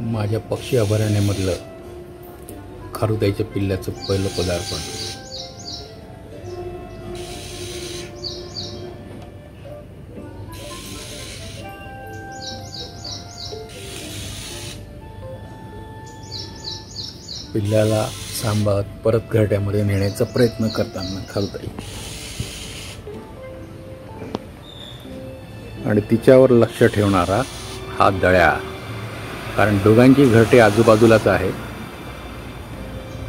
माझ्या पक्षी अभयारण्यामधलं खारुताईच्या पिल्ल्याचं पहिलं पदार्पण. पिल्ल्याला सांभाळत परत घरट्यामध्ये नेण्याचा प्रयत्न करताना खारुताई आणि तिच्यावर लक्ष ठेवणारा हा दळ्या. कारण दोघांची घरटे आजूबाजूलाच आहे,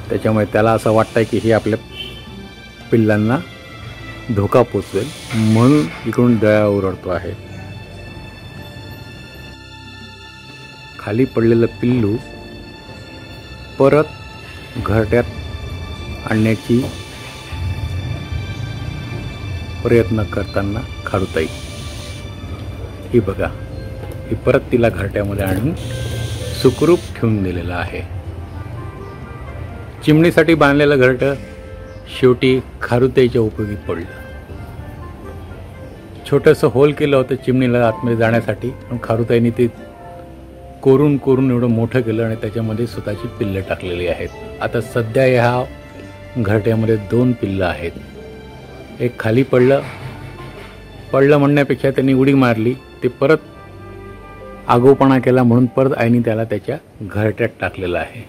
त्याच्यामुळे त्याला असं वाटतंय की हे आपल्या पिल्लांना धोका पोचवेल, म्हणून इकडून दळ्या ओरडतो आहे. खाली पडलेलं पिल्लू परत घरट्यात आणण्याची प्रयत्न करताना खारुताई ही बघा, ही परत तिला घरट्यामध्ये आणून सुखरूप ठेवून दिलेलं आहे. चिमणीसाठी बांधलेलं घरटं शेवटी खारुताईच्या उपयोगी पडलं. छोटंसं होल केलं होतं चिमणीला आतमध्ये जाण्यासाठी, पण खारुताईने ते कोरून एवढं मोठं केलं आणि त्याच्यामध्ये स्वतःची पिल्लं टाकलेली आहेत. आता सध्या ह्या घरट्यामध्ये 2 पिल्लं आहेत. एक खाली पडलं म्हणण्यापेक्षा त्यांनी उडी मारली, ते परत आगाऊपणा केला म्हणून परत आईने त्याला त्याच्या घरट्यात टाकलेलं आहे.